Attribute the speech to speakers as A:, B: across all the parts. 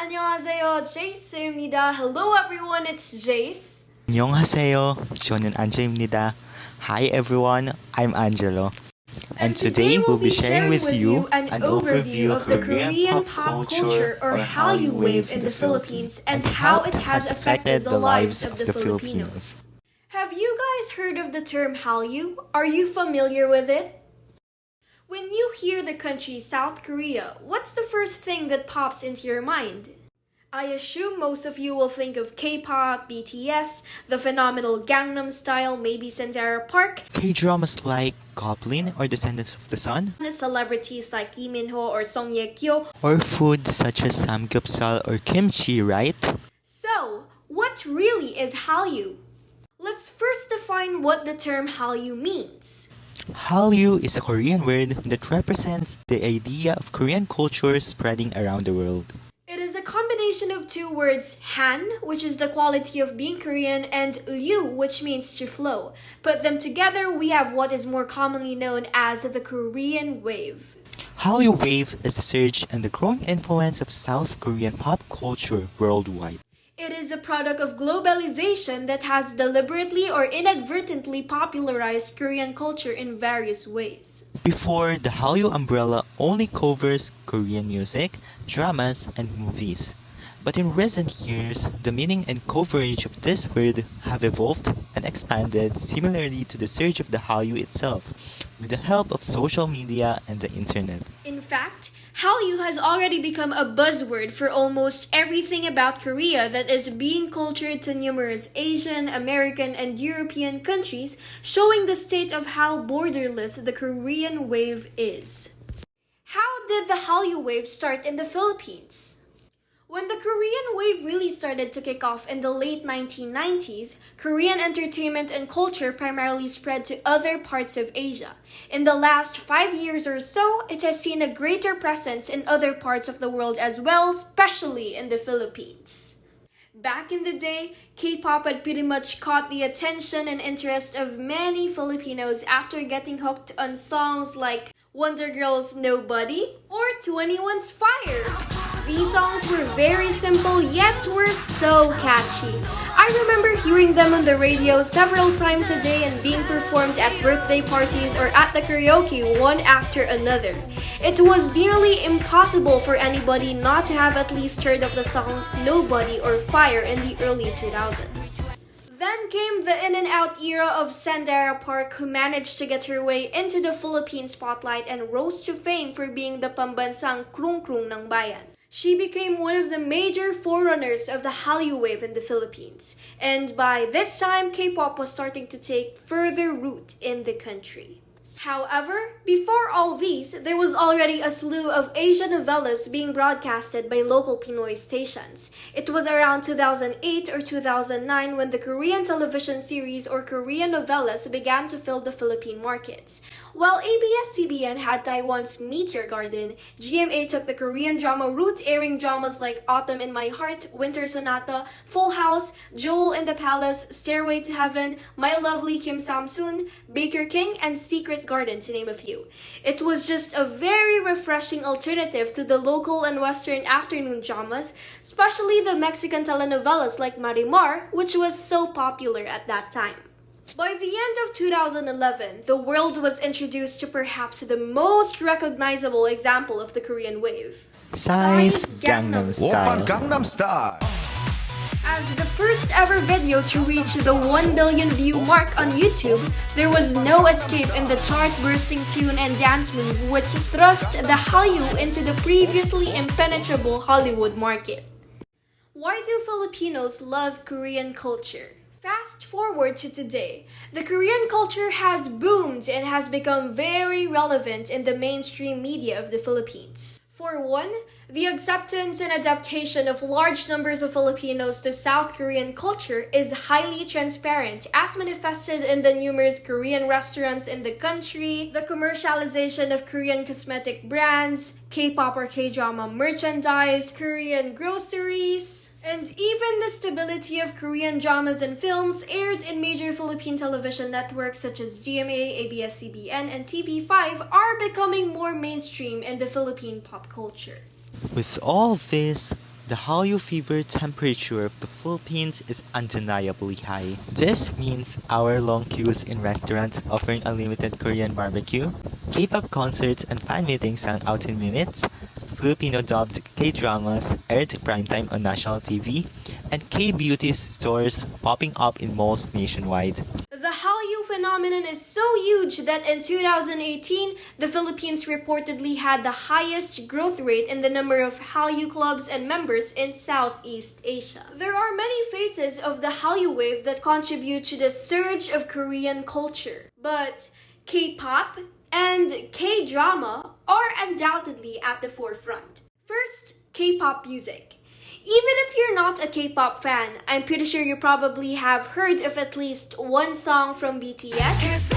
A: 안녕하세요, 제이스입니다. Hello everyone, it's Jace.
B: 안녕하세요. 저는 안재입니다. Hi everyone, I'm Angelo. And today we'll be sharing with you an overview of the Korean pop culture or Hallyu wave in the Philippines and how it has affected the lives of the Filipinos.
A: Have you guys heard of the term Hallyu? Are you familiar with it? When you hear the country South Korea, what's the first thing that pops into your mind? I assume most of you will think of K-pop, BTS, the phenomenal Gangnam Style, maybe Sandara Park,
B: KDramas like Goblin or Descendants of the Sun,
A: celebrities like Lee Min-ho or Song Ye-kyo,
B: or food such as samgyeopsal or kimchi, right?
A: So, what really is Hallyu? Let's first define what the term Hallyu means.
B: Hallyu is a Korean word that represents the idea of Korean culture spreading around the world.
A: It is a combination of two words, Han, which is the quality of being Korean, and Lyu, which means to flow. Put them together, we have what is more commonly known as the Korean wave.
B: Hallyu wave is the surge and the growing influence of South Korean pop culture worldwide.
A: It is a product of globalization that has deliberately or inadvertently popularized Korean culture in various ways.
B: Before, the Hallyu umbrella only covers Korean music, dramas, and movies. But in recent years, the meaning and coverage of this word have evolved and expanded similarly to the surge of the Hallyu itself, with the help of social media and the internet.
A: In fact, Hallyu has already become a buzzword for almost everything about Korea that is being cultured to numerous Asian, American, and European countries, showing the state of how borderless the Korean wave is. How did the Hallyu wave start in the Philippines? When the Korean wave really started to kick off in the late 1990s, Korean entertainment and culture primarily spread to other parts of Asia. In the last 5 years or so, it has seen a greater presence in other parts of the world as well, especially in the Philippines. Back in the day, K-pop had pretty much caught the attention and interest of many Filipinos after getting hooked on songs like Wonder Girl's Nobody or 21's Fire. These songs were very simple yet were so catchy. I remember hearing them on the radio several times a day and being performed at birthday parties or at the karaoke one after another. It was nearly impossible for anybody not to have at least heard of the songs Nobody or Fire in the early 2000s. Then came the in and out era of Sandara Park, who managed to get her way into the Philippine spotlight and rose to fame for being the pambansang krung-krung ng bayan. She became one of the major forerunners of the Hallyu wave in the Philippines, and by this time, K-pop was starting to take further root in the country. However, before all these, there was already a slew of Asian novellas being broadcasted by local Pinoy stations. It was around 2008 or 2009 when the Korean television series or Korean novellas began to fill the Philippine markets. While ABS-CBN had Taiwan's Meteor Garden, GMA took the Korean drama route, airing dramas like Autumn in My Heart, Winter Sonata, Full House, Joel in the Palace, Stairway to Heaven, My Lovely Kim Samsoon, Baker King, and Secret Garden, to name a few. It was just a very refreshing alternative to the local and Western afternoon dramas, especially the Mexican telenovelas like Marimar, which was so popular at that time. By the end of 2011, the world was introduced to perhaps the most recognizable example of the Korean wave.
B: Psy's Gangnam Style.
C: Gangnam Style.
A: As the first ever video to reach the 1 billion view mark on YouTube, there was no escape in the chart-bursting tune and dance move which thrust the Hallyu into the previously impenetrable Hollywood market. Why do Filipinos love Korean culture? Fast forward to today, the Korean culture has boomed and has become very relevant in the mainstream media of the Philippines. For one, the acceptance and adaptation of large numbers of Filipinos to South Korean culture is highly transparent, as manifested in the numerous Korean restaurants in the country, the commercialization of Korean cosmetic brands, K-pop or K-drama merchandise, Korean groceries, and even the stability of Korean dramas and films aired in major Philippine television networks such as GMA, ABS-CBN, and TV5 are becoming more mainstream in the Philippine pop culture.
B: With all this, The Hallyu fever temperature of the Philippines is undeniably high. This means hour-long queues in restaurants offering unlimited Korean barbecue, K-pop concerts and fan meetings sang out in minutes, Filipino-dubbed K-dramas aired primetime on national TV, and K-beauty stores popping up in malls nationwide.
A: The Hallyu phenomenon is so huge that in 2018, the Philippines reportedly had the highest growth rate in the number of Hallyu clubs and members in Southeast Asia. There are many faces of the Hallyu wave that contribute to the surge of Korean culture, but K-pop and K-drama are undoubtedly at the forefront. First, K-pop music. Even if you're not a K-pop fan, I'm pretty sure you probably have heard of at least one song from BTS.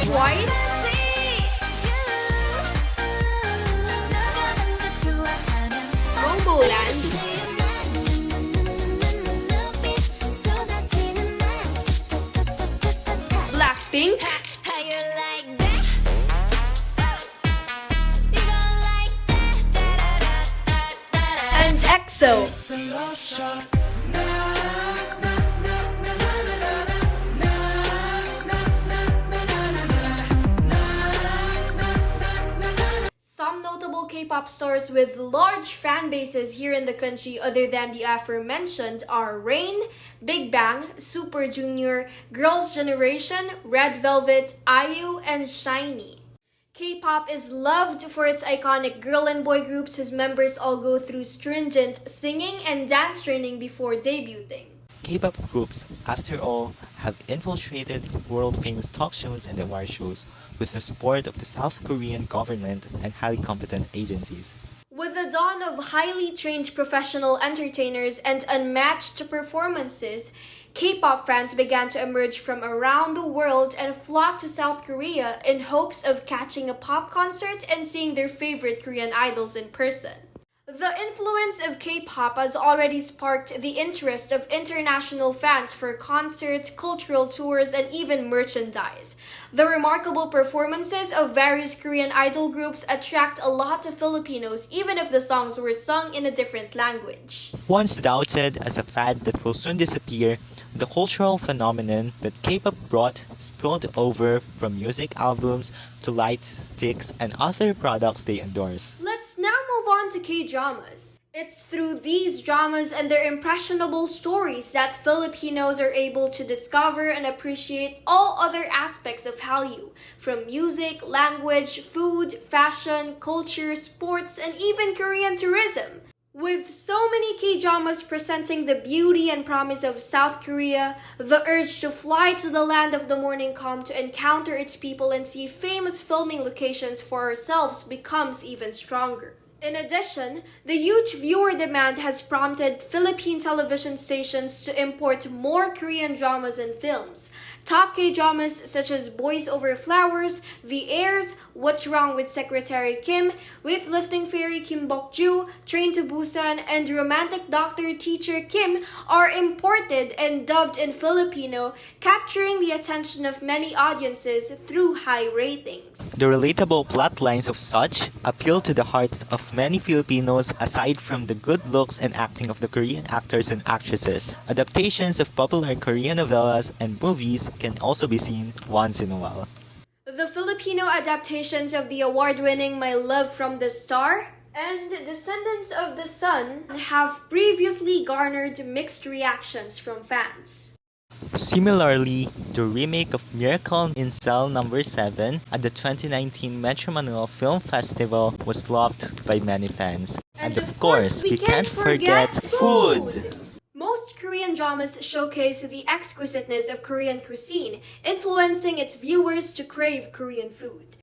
A: Twice. Momoland. Blackpink. And EXO. Some notable K-pop stars with large fan bases here in the country other than the aforementioned are Rain, Big Bang, Super Junior, Girls' Generation, Red Velvet, IU, and SHINee. K-pop is loved for its iconic girl and boy groups whose members all go through stringent singing and dance training before debuting.
B: K-pop groups, after all, have infiltrated world-famous talk shows and award shows with the support of the South Korean government and highly competent agencies.
A: With the dawn of highly trained professional entertainers and unmatched performances, K-pop fans began to emerge from around the world and flock to South Korea in hopes of catching a pop concert and seeing their favorite Korean idols in person. The influence of K-pop has already sparked the interest of international fans for concerts, cultural tours, and even merchandise. The remarkable performances of various Korean idol groups attract a lot of Filipinos even if the songs were sung in a different language.
B: Once doubted as a fad that will soon disappear, the cultural phenomenon that K-pop brought spilled over from music albums to light sticks and other products they endorse.
A: Let's now move on to K-dramas. It's through these dramas and their impressionable stories that Filipinos are able to discover and appreciate all other aspects of Hallyu, from music, language, food, fashion, culture, sports, and even Korean tourism. With so many K-dramas presenting the beauty and promise of South Korea, the urge to fly to the land of the morning calm to encounter its people and see famous filming locations for ourselves becomes even stronger. In addition, the huge viewer demand has prompted Philippine television stations to import more Korean dramas and films. Top K-dramas such as Boys Over Flowers, The Heirs, What's Wrong with Secretary Kim, Weightlifting Fairy Kim Bok-ju, Train to Busan, and Romantic Doctor Teacher Kim are imported and dubbed in Filipino, capturing the attention of many audiences through high ratings.
B: The relatable plot lines of such appeal to the hearts of many Filipinos aside from the good looks and acting of the Korean actors and actresses. Adaptations of popular Korean novellas and movies can also be seen once in a while.
A: The Filipino adaptations of the award-winning My Love from the Star and Descendants of the Sun have previously garnered mixed reactions from fans.
B: Similarly, the remake of Miracle in Cell Number 7 at the 2019 Metro Manila Film Festival was loved by many fans. And of course, we can't forget food!
A: Most Korean dramas showcase the exquisiteness of Korean cuisine, influencing its viewers to crave Korean food.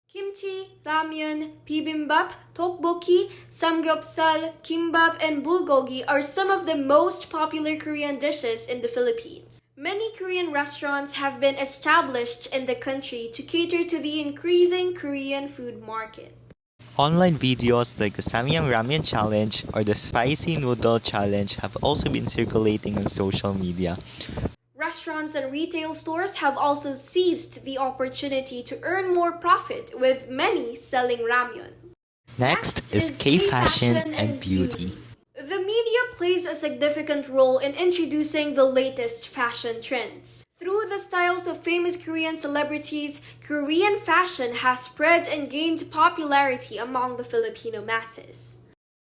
A: Kimchi, ramyun, bibimbap, tteokbokki, samgyeopsal, kimbap, and bulgogi are some of the most popular Korean dishes in the Philippines. Many Korean restaurants have been established in the country to cater to the increasing Korean food market.
B: Online videos like the Samyang Ramyun Challenge or the Spicy Noodle Challenge have also been circulating on social media.
A: Restaurants and retail stores have also seized the opportunity to earn more profit, with many selling ramyun.
B: Next is K-fashion and beauty.
A: The media plays a significant role in introducing the latest fashion trends. Through the styles of famous Korean celebrities, Korean fashion has spread and gained popularity among the Filipino masses.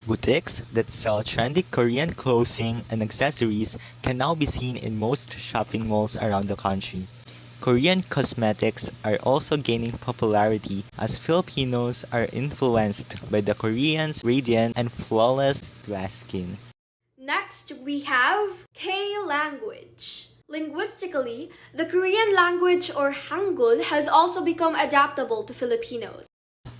B: Boutiques that sell trendy Korean clothing and accessories can now be seen in most shopping malls around the country. Korean cosmetics are also gaining popularity as Filipinos are influenced by the Koreans' radiant and flawless glass skin.
A: Next, we have K-language. Linguistically, the Korean language or Hangul has also become adaptable to Filipinos.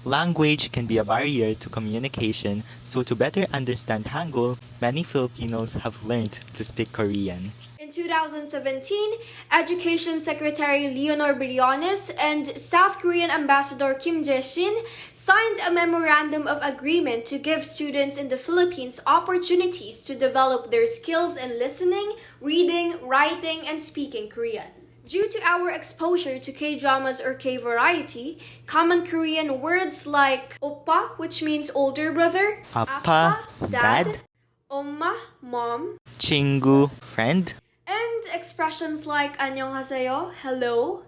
B: Language can be a barrier to communication, so to better understand Hangul, many Filipinos have learned to speak Korean.
A: In 2017, Education Secretary Leonor Briones and South Korean Ambassador Kim Jae-shin signed a memorandum of agreement to give students in the Philippines opportunities to develop their skills in listening, reading, writing, and speaking Korean. Due to our exposure to K-dramas or K-variety, common Korean words like oppa, which means older brother,
B: Appa, dad,
A: 엄마, mom,
B: 친구, friend,
A: and expressions like 안녕하세요, hello,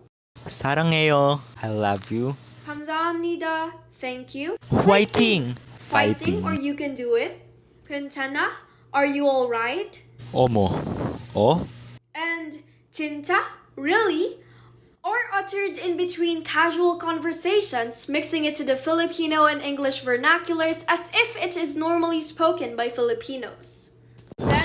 B: 사랑해요, I love you,
A: 감사합니다, thank you,
B: 화이팅,
A: fighting, or you can do it, 괜찮아, are you alright,
B: 어머,
A: and 진짜, really, or uttered in between casual conversations, mixing it to the Filipino and English vernaculars as if it is normally spoken by Filipinos.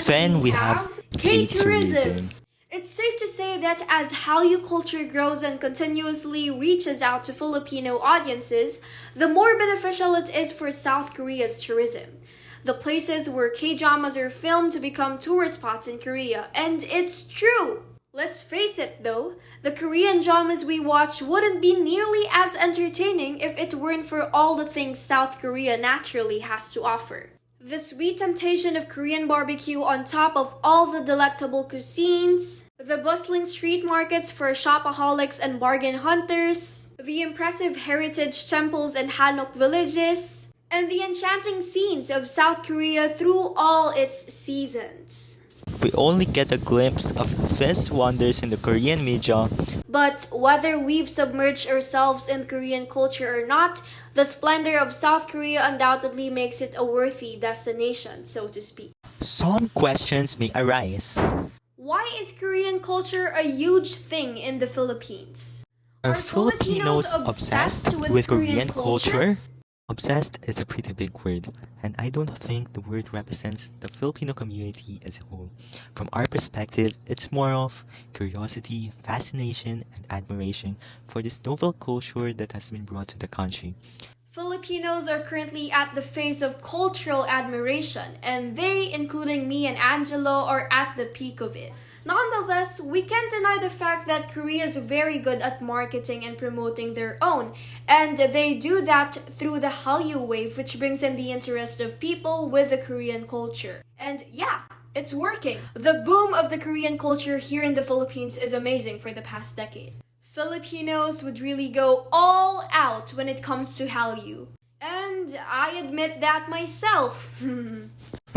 B: Then we have K-tourism.
A: It's safe to say that as Hallyu culture grows and continuously reaches out to Filipino audiences, the more beneficial it is for South Korea's tourism. The places where K-dramas are filmed become tourist spots in Korea, and it's true! Let's face it though, the Korean dramas we watch wouldn't be nearly as entertaining if it weren't for all the things South Korea naturally has to offer. The sweet temptation of Korean barbecue on top of all the delectable cuisines, the bustling street markets for shopaholics and bargain hunters, the impressive heritage temples and Hanok villages, and the enchanting scenes of South Korea through all its seasons.
B: We only get a glimpse of these wonders in the Korean media.
A: But whether we've submerged ourselves in Korean culture or not, the splendor of South Korea undoubtedly makes it a worthy destination, so to speak.
B: Some questions may arise.
A: Why is Korean culture a huge thing in the Philippines?
B: Are Filipinos obsessed with Korean culture? Obsessed is a pretty big word, and I don't think the word represents the Filipino community as a whole. From our perspective, it's more of curiosity, fascination, and admiration for this novel culture that has been brought to the country.
A: Filipinos are currently at the phase of cultural admiration, and they, including me and Angelo, are at the peak of it. Nonetheless, we can't deny the fact that Korea is very good at marketing and promoting their own, and they do that through the Hallyu wave, which brings in the interest of people with the Korean culture. And yeah, it's working. The boom of the Korean culture here in the Philippines is amazing for the past decade. Filipinos would really go all out when it comes to Hallyu. And I admit that myself.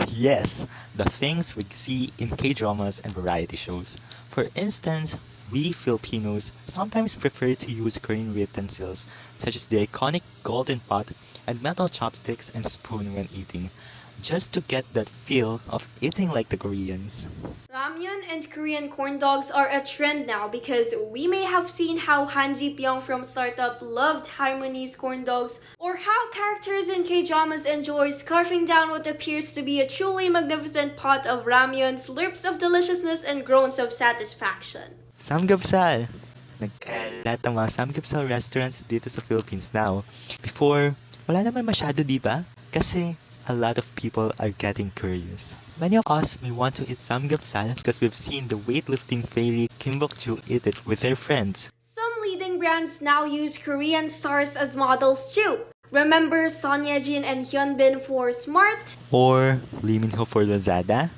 B: Yes, the things we see in K-dramas and variety shows. For instance, we Filipinos sometimes prefer to use Korean utensils, such as the iconic golden pot and metal chopsticks and spoon when eating, just to get that feel of eating like the Koreans.
A: Ramyun and Korean corn dogs are a trend now because we may have seen how Han Ji-pyong from Startup loved Harmony's corn dogs, or how characters in K-dramas enjoy scarfing down what appears to be a truly magnificent pot of ramyun, slurps of deliciousness and groans of satisfaction.
B: Samgyeopsal! Nagkalat ang mga samgyeopsal restaurants dito sa Philippines now. Before, wala naman masyado, di ba? Kasi a lot of people are getting curious. Many of us may want to eat samgyeopsal because we've seen the weightlifting fairy Kim Bok-joo eat it with her friends.
A: Some leading brands now use Korean stars as models too. Remember Son Ye-jin and Hyunbin for Smart?
B: Or Lee Min-ho for Lazada?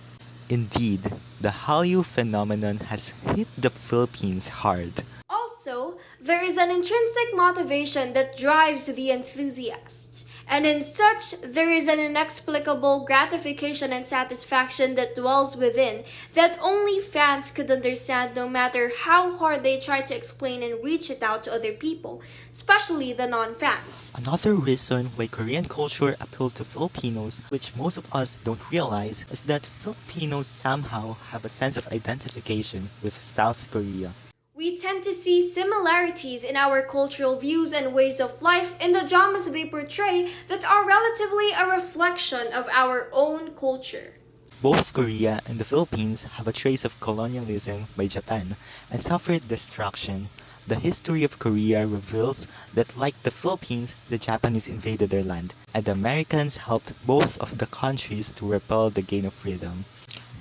B: Indeed, the Hallyu phenomenon has hit the Philippines hard.
A: Also, there is an intrinsic motivation that drives the enthusiasts. And in such, there is an inexplicable gratification and satisfaction that dwells within that only fans could understand, no matter how hard they try to explain and reach it out to other people, especially the non-fans.
B: Another reason why Korean culture appealed to Filipinos, which most of us don't realize, is that Filipinos somehow have a sense of identification with South Korea.
A: We tend to see similarities in our cultural views and ways of life in the dramas they portray that are relatively a reflection of our own culture.
B: Both Korea and the Philippines have a trace of colonialism by Japan and suffered destruction. The history of Korea reveals that, like the Philippines, the Japanese invaded their land, and the Americans helped both of the countries to repel the gain of freedom.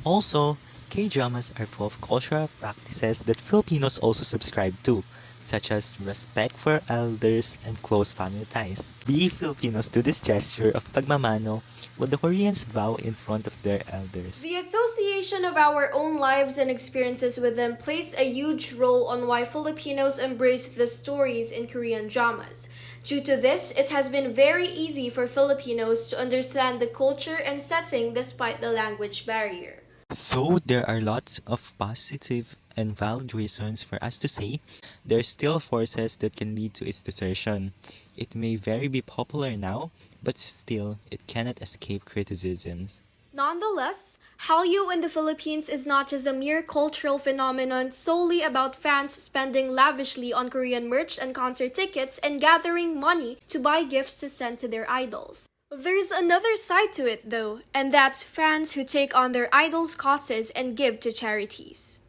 B: Also, K-dramas are full of cultural practices that Filipinos also subscribe to, such as respect for elders and close family ties. We Filipinos do this gesture of pagmamano while the Koreans bow in front of their elders.
A: The association of our own lives and experiences with them plays a huge role on why Filipinos embrace the stories in Korean dramas. Due to this, it has been very easy for Filipinos to understand the culture and setting despite the language barrier.
B: Though there are lots of positive and valid reasons for us to say, there are still forces that can lead to its desertion. It may very be popular now, but still, it cannot escape criticisms.
A: Nonetheless, Hallyu in the Philippines is not just a mere cultural phenomenon solely about fans spending lavishly on Korean merch and concert tickets and gathering money to buy gifts to send to their idols. There's another side to it though, and that's fans who take on their idols' causes and give to charities.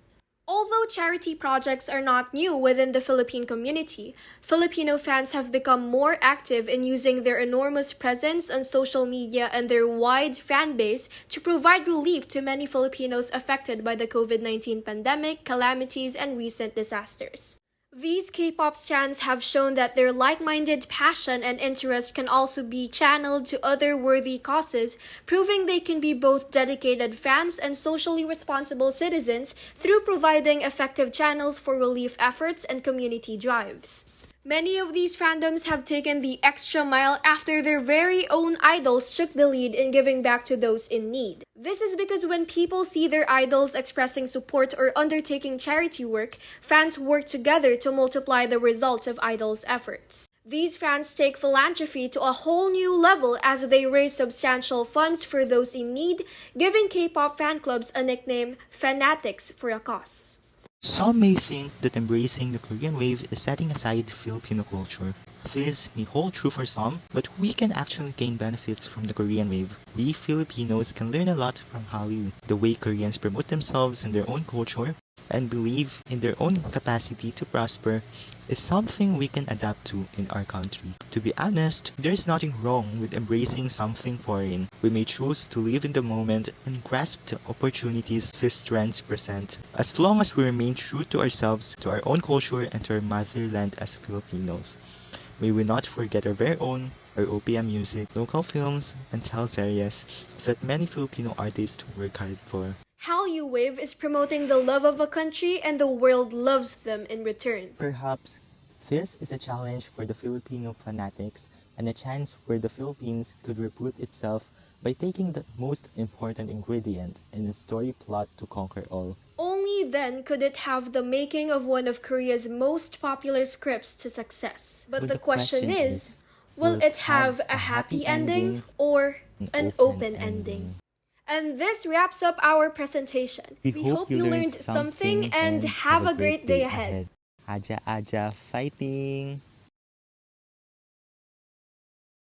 A: Although charity projects are not new within the Philippine community, Filipino fans have become more active in using their enormous presence on social media and their wide fan base to provide relief to many Filipinos affected by the COVID-19 pandemic, calamities, and recent disasters. These K-pop stans have shown that their like-minded passion and interest can also be channeled to other worthy causes, proving they can be both dedicated fans and socially responsible citizens through providing effective channels for relief efforts and community drives. Many of these fandoms have taken the extra mile after their very own idols took the lead in giving back to those in need. This is because when people see their idols expressing support or undertaking charity work, fans work together to multiply the results of idols' efforts. These fans take philanthropy to a whole new level as they raise substantial funds for those in need, giving K-pop fan clubs a nickname, Fanatics for a Cause.
B: Some may think that embracing the Korean wave is setting aside Filipino culture. This may hold true for some, but we can actually gain benefits from the Korean wave. We Filipinos can learn a lot from HALLYU, the way Koreans promote themselves and their own culture, and believe in their own capacity to prosper is something we can adapt to in our country. To be honest, there is nothing wrong with embracing something foreign. We may choose to live in the moment and grasp the opportunities these trends present, as long as we remain true to ourselves, to our own culture, and to our motherland as Filipinos. May we not forget our very own, our OPM music, local films, and teleseries that many Filipino artists work hard for.
A: Hallyu Wave is promoting the love of a country and the world loves them in return.
B: Perhaps this is a challenge for the Filipino fanatics and a chance where the Philippines could reboot itself by taking the most important ingredient in a story plot to conquer all.
A: Only then could it have the making of one of Korea's most popular scripts to success. But the question is, will it have a happy ending or an open ending? And this wraps up our presentation. We hope you learned something and have a great day ahead.
B: Aja Aja fighting!